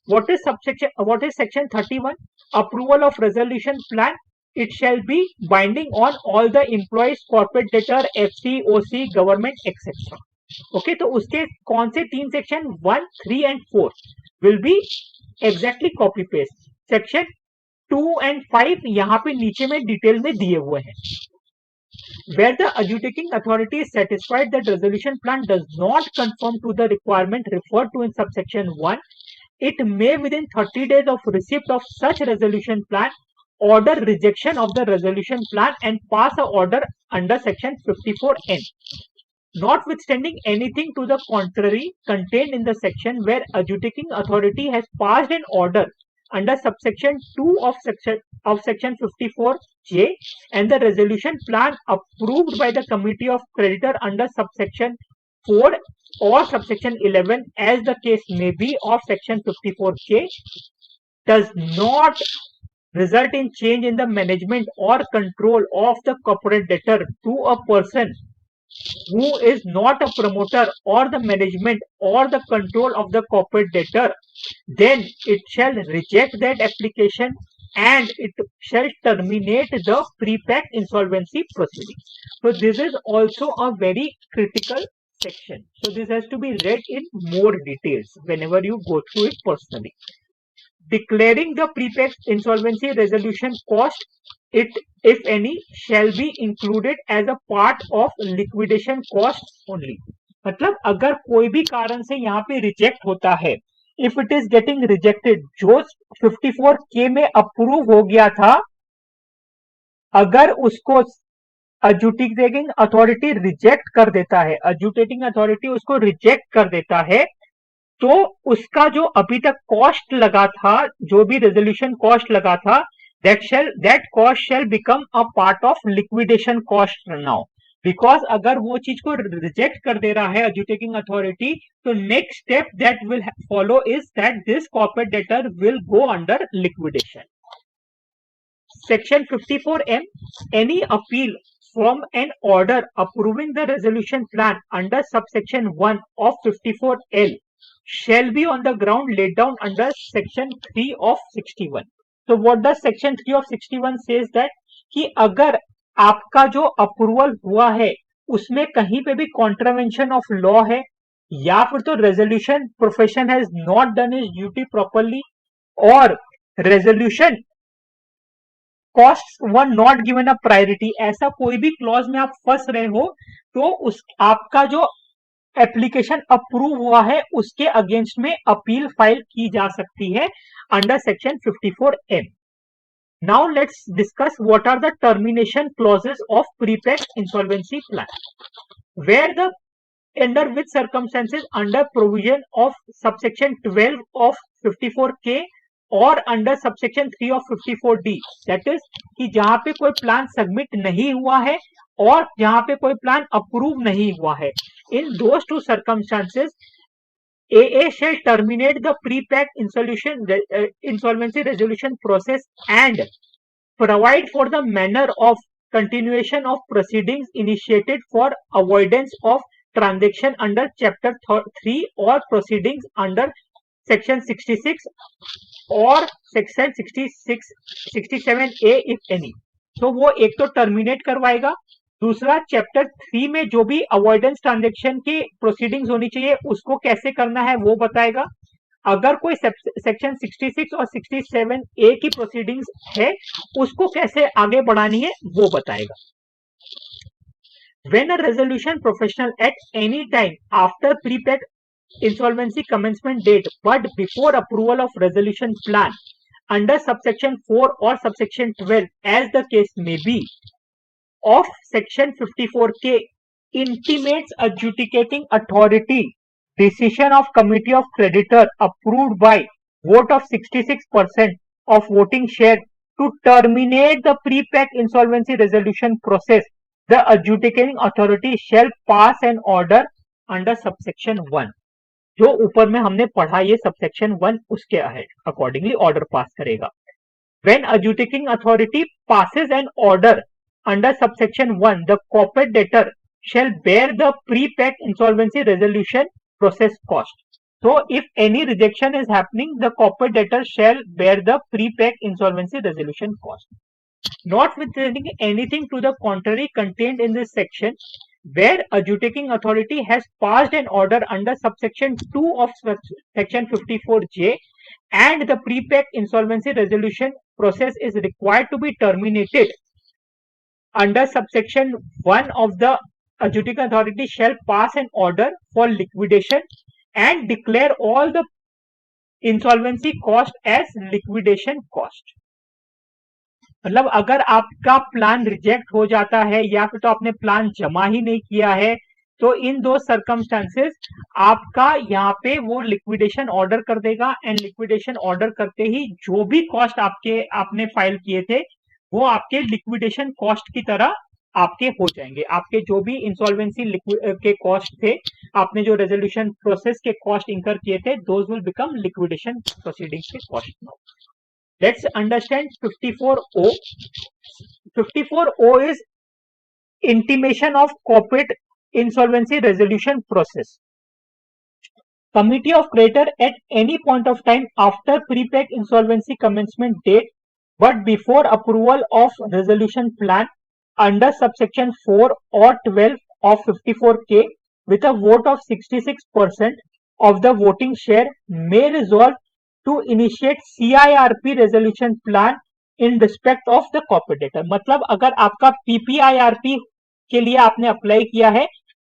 What is section 31? Approval of resolution plan. It shall be binding on all the employees, corporate debtor, FC, OC, government, etc. Okay, तो उसके कौन से 3 section 1, 3 and 4 will be exactly copy paste. Section 2 and 5 यहाँ पे नीचे में detail में दिए हुए हैं. Where the adjudicating authority is satisfied that resolution plan does not conform to the requirement referred to in subsection 1, it may within 30 days of receipt of such resolution plan order rejection of the resolution plan and pass a order under section 54N. Notwithstanding anything to the contrary contained in the section where adjudicating authority has passed an order under subsection 2 of section 54J and the resolution plan approved by the committee of creditor under subsection 4 or subsection 11 as the case may be of section 54K does not result in change in the management or control of the corporate debtor to a person who is not a promoter or the management or the control of the corporate debtor, then it shall reject that application and it shall terminate the pre-pack insolvency proceedings. So this is also a very critical section. So this has to be read in more details whenever you go through it personally. Declaring the pre-pack insolvency resolution cost, it, if any, shall be included as a part of liquidation cost only. मतलब अगर कोई भी कारण से यहाँ पे reject होता है, if it is getting rejected, जो 54K में अप्रूव हो गया था, अगर उसको adjudicating authority रिजेक्ट कर देता है, adjudicating authority उसको रिजेक्ट कर देता है, तो उसका जो अभी तक कॉस्ट लगा था, जो भी रेजोल्यूशन कॉस्ट लगा था, that cost shall become a part of liquidation cost now. Because अगर वो चीज को रिजेक्ट कर दे रहा है adjudicating authority, तो next step that will follow is that this corporate debtor will go under liquidation. Section 54M, any appeal from an order approving the resolution plan under subsection 1 of 54L shall be on the ground laid down under section 3 of 61. So what does section 3 of 61 says that कि अगर आपका जो approval हुआ है उसमें कहीं पे भी कॉन्ट्रावेंशन ऑफ लॉ है या फिर तो resolution profession has not done is duty properly और resolution cost were not given a priority, ऐसा कोई भी क्लॉज में आप फंस रहे हो तो उस आपका जो एप्लीकेशन अप्रूव हुआ है उसके अगेंस्ट में अपील फाइल की जा सकती है under section 54M. Now let's discuss what are the termination clauses of prepaid insolvency plan. Where the under which circumstances under provision of subsection 12 of 54K और under subsection 3 of 54D, that is कि जहां पे कोई plan submit नहीं हुआ है और जहां पे कोई प्लान अप्रूव नहीं हुआ है, in those two circumstances AA shall terminate the pre-packed insolvency resolution process and provide for the manner of continuation of proceedings initiated for avoidance of transaction under chapter 3 or proceedings under section 66 और section 67A if any. तो वो एक तो terminate करवाएगा, दूसरा chapter 3 में जो भी अवॉइडेंस ट्रांजैक्शन की प्रोसीडिंग्स होनी चाहिए उसको कैसे करना है वो बताएगा. अगर कोई सेक्शन 66 और 67A की प्रोसीडिंग्स है उसको कैसे आगे बढ़ानी है वो बताएगा. When a resolution professional at any time after prepaid insolvency commencement date but before approval of resolution plan under subsection 4 or subsection 12 as the case may be of section 54K intimates adjudicating authority decision of committee of creditor approved by vote of 66% of voting share to terminate the pre-packed insolvency resolution process, the adjudicating authority shall pass an order under subsection 1. जो ऊपर में हमने पढ़ा ये subsection 1 उसके accordingly order pass करेगा. When adjudicating authority passes an order under subsection 1, the corporate debtor shall bear the pre-packed insolvency resolution process cost. So if any rejection is happening, the corporate debtor shall bear the pre-packed insolvency resolution cost. Notwithstanding anything to the contrary contained in this section, where adjudicating authority has passed an order under subsection 2 of section 54J and the pre-packed insolvency resolution process is required to be terminated under subsection 1 of the adjudicating authority shall pass an order for liquidation and declare all the insolvency cost as liquidation cost. मतलब अगर आपका plan reject हो जाता है या फिर तो आपने प्लान जमा ही नहीं किया है तो इन दो सर्कमस्टांसेस आपका यहाँ पे वो लिक्विडेशन ऑर्डर कर देगा एंड लिक्विडेशन ऑर्डर करते ही जो भी कॉस्ट आपने फाइल किए थे वो आपके लिक्विडेशन कॉस्ट की तरह आपके हो जाएंगे. आपके जो भी इंसॉल्वेंसी के कॉस्ट थे, आपने जो रेजोल्यूशन प्रोसेस के कॉस्ट इंकर किए थे, those will become liquidation proceedings के cost. Let's understand 54O. 54O is intimation of corporate insolvency resolution process. Committee of creditor at any point of time after pre-packed insolvency commencement date but before approval of resolution plan under subsection 4 or 12 of 54K with a vote of 66% of the voting share may resolve to initiate CIRP resolution plan in respect of the corporate debtor. मतलब अगर आपका PPIRP के लिए आपने apply किया है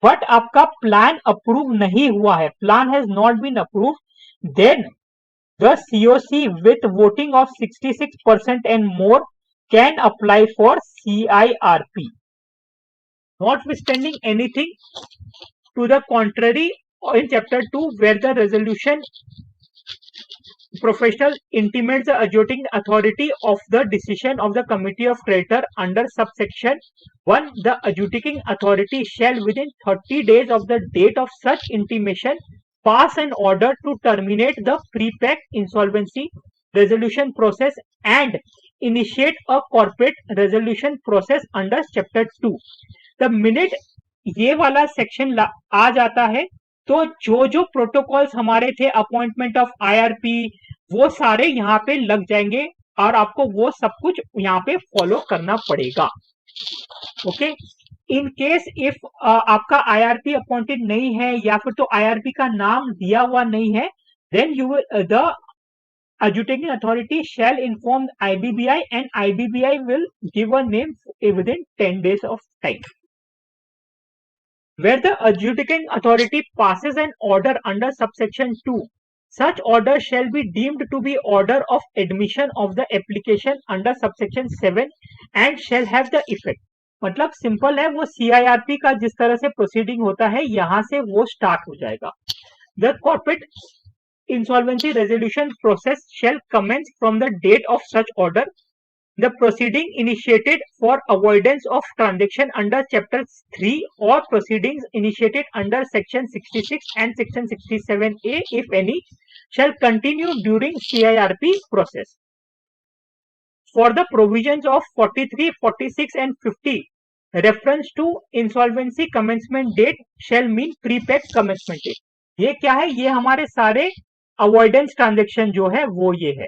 but आपका plan approve नहीं हुआ है, plan has not been approve, then the COC with voting of 66% and more can apply for CIRP. Notwithstanding anything to the contrary in chapter 2 where the resolution professional intimates the adjudicating authority of the decision of the committee of creditor under subsection 1, the adjudicating authority shall within 30 days of the date of such intimation pass an order to terminate the pre-packed insolvency resolution process and initiate a corporate resolution process under chapter 2. The minute ये वाला section आ जाता है तो जो जो protocols हमारे थे appointment of IRP वो सारे यहाँ पे लग जाएंगे और आपको वो सब कुछ यहाँ पे फॉलो करना पड़ेगा। ओके, इन केस इफ आपका आईआरपी अपॉइंटेड नहीं है या फिर तो आईआरपी का नाम दिया हुआ नहीं है, then you will the adjudicating authority shall inform IBBI and IBBI will give a name within 10 days of time. Where the adjudicating authority passes an order under subsection 2, such order shall be deemed to be order of admission of the application under subsection 7 and shall have the effect. मतलब simple है, वो CIRP का जिस तरह से proceeding होता है यहां से वो स्टार्ट हो जाएगा। The corporate insolvency resolution process shall commence from the date of such order. The proceeding initiated for avoidance of transaction under Chapter 3 or proceedings initiated under Section 66 and Section 67A, if any, shall continue during CIRP process. For the provisions of 43, 46 and 50, reference to insolvency commencement date shall mean prepaid commencement date. ये क्या है? ये हमारे सारे avoidance transaction जो है वो ये है।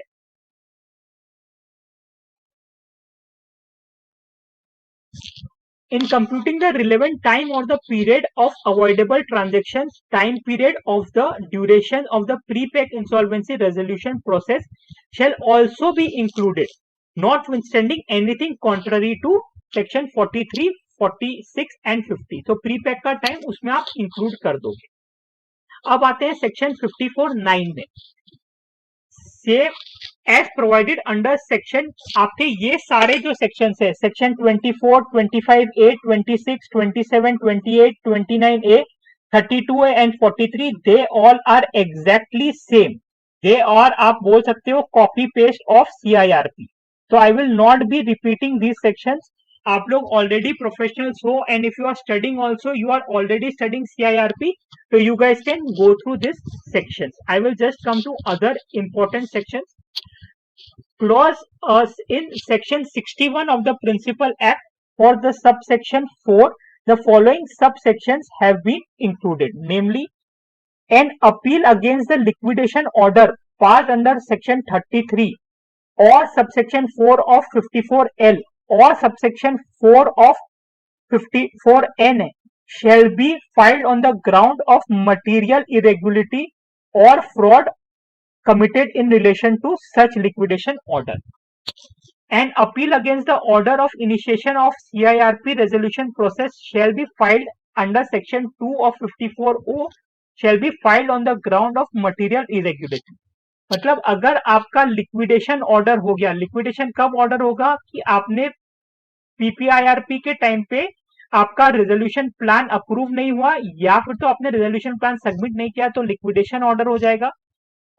In computing the relevant time or the period of avoidable transactions, time period of the duration of the prepaid insolvency resolution process shall also be included, notwithstanding anything contrary to section 43, 46 and 50. तो prepaid का time उसमें आप include कर दोगे। अब आते हैं section 54(9) में। Same as provided under section, आपके ये सारे जो सेक्शंस है section 24, 25A, 26, 27, 28, 29A, 32A and 43, they all are exactly same. They are, आप बोल सकते हो, कॉपी पेस्ट ऑफ CIRP। तो I will not be repeating these sections. आप लोग ऑलरेडी प्रोफेशनल्स हो and if you are studying also, you are already studying CIRP, so you guys can go through this sections. I will just come to other important sections. Clause in section 61 of the Principal Act, for the subsection 4, the following subsections have been included, namely an appeal against the liquidation order passed under section 33 or subsection 4 of 54L or subsection 4 of 54N shall be filed on the ground of material irregularity or fraud committed in relation to such liquidation order. An appeal against the order of initiation of CIRP resolution process shall be filed under section 2 of 54O shall be filed on the ground of material irregularity. मतलब अगर आपका liquidation order हो गया, liquidation कब order होगा कि आपने PPIRP के टाइम पे आपका रेजोल्यूशन प्लान अप्रूव नहीं हुआ या फिर तो आपने रेजोल्यूशन प्लान सबमिट नहीं किया तो लिक्विडेशन ऑर्डर हो जाएगा।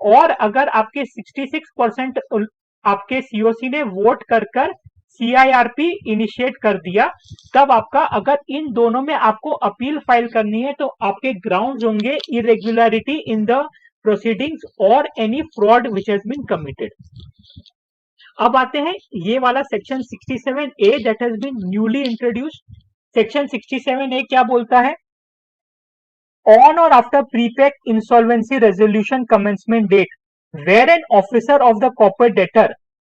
और अगर आपके 66% आपके COC ने वोट कर CIRP इनिशिएट कर दिया, तब आपका, अगर इन दोनों में आपको अपील फाइल करनी है तो आपके ग्राउंड्स होंगे irregularity in the proceedings or any fraud which has been committed. अब आते हैं ये वाला section 67A that has been newly introduced. Section 67A क्या बोलता है? On or after prepaid insolvency resolution commencement date, where an officer of the corporate debtor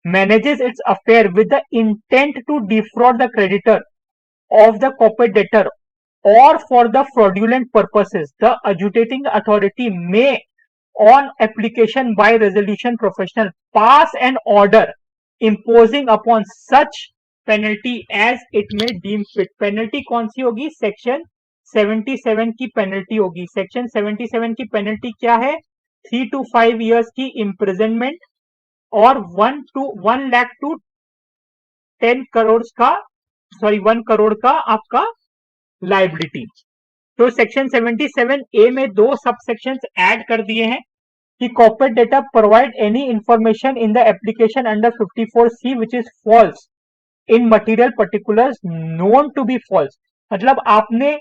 manages its affair with the intent to defraud the creditor of the corporate debtor or for the fraudulent purposes, the adjudicating authority may, on application by resolution professional, pass an order imposing upon such penalty as it may deem fit. Penalty कौन सी होगी? Section 77 की penalty होगी। Section 77 की penalty क्या है? 3 to 5 years की imprisonment और 1 lakh to 10 crore का, सॉरी 1 करोड़ का आपका लाइबिलिटी। तो सेक्शन 77A में दो सब सेक्शंस ऐड कर दिए हैं कि corporate data provide any information in the application under 54C which is false in material particulars known to be false। मतलब आपने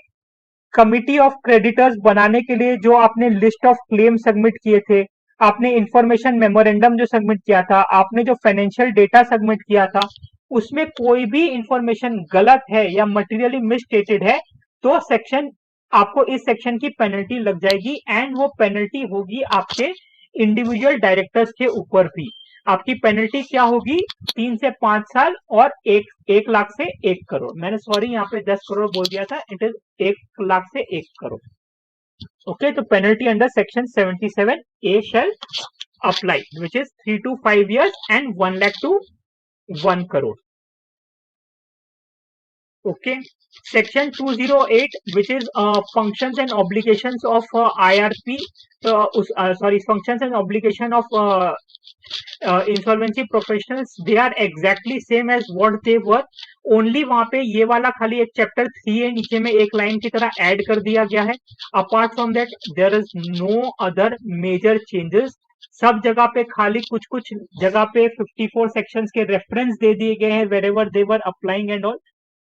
कमिटी ऑफ क्रेडिटर्स बनाने के लिए जो आपने लिस्ट ऑफ क्लेम सबमिट किए थे, आपने इंफॉर्मेशन मेमोरेंडम जो सबमिट किया था, आपने जो फाइनेंशियल डेटा सबमिट किया था, उसमें कोई भी इंफॉर्मेशन गलत है या मटेरियली मिसस्टेटेड है तो सेक्शन, आपको इस सेक्शन की पेनल्टी लग जाएगी एंड वो पेनल्टी होगी आपके इंडिविजुअल डायरेक्टर्स के ऊपर भी। आपकी पेनल्टी क्या होगी, 3 से 5 साल और 1 लाख से 1 करोड़। मैंने सॉरी यहाँ पे 10 करोड़ बोल दिया था, इट इज 1 लाख से 1 करोड़। ओके, तो penalty under section 77A shall apply, which is 3 to 5 years and 1 lakh to 1 crore. Okay, section 208, which is functions and obligations of IRP, sorry, functions and obligation of insolvency professionals, they are exactly same as what they were, only वहां पे ये वाला खाली एक chapter 3 है, नीचे में एक लाइन की तरह ऐड कर दिया गया है। Apart from that there is no other major changes. सब जगह पे खाली कुछ कुछ जगह पे 54 सेक्शंस के रेफरेंस दे दिए गए हैं wherever they were applying and all.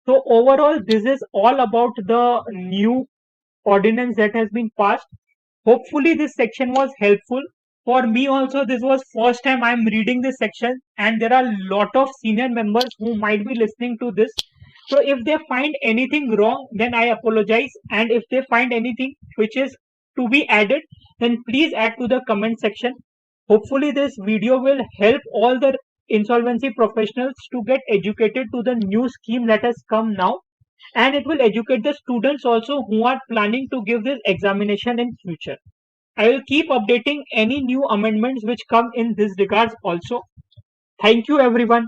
So overall, this is all about the new ordinance that has been passed. Hopefully, this section was helpful. For me also, this was first time I am reading this section, and there are a lot of senior members who might be listening to this. So if they find anything wrong, then I apologize. And if they find anything which is to be added, then please add to the comment section. Hopefully, this video will help all the insolvency professionals to get educated to the new scheme that has come now, and it will educate the students also who are planning to give this examination in future. I will keep updating any new amendments which come in this regards also. Thank you everyone.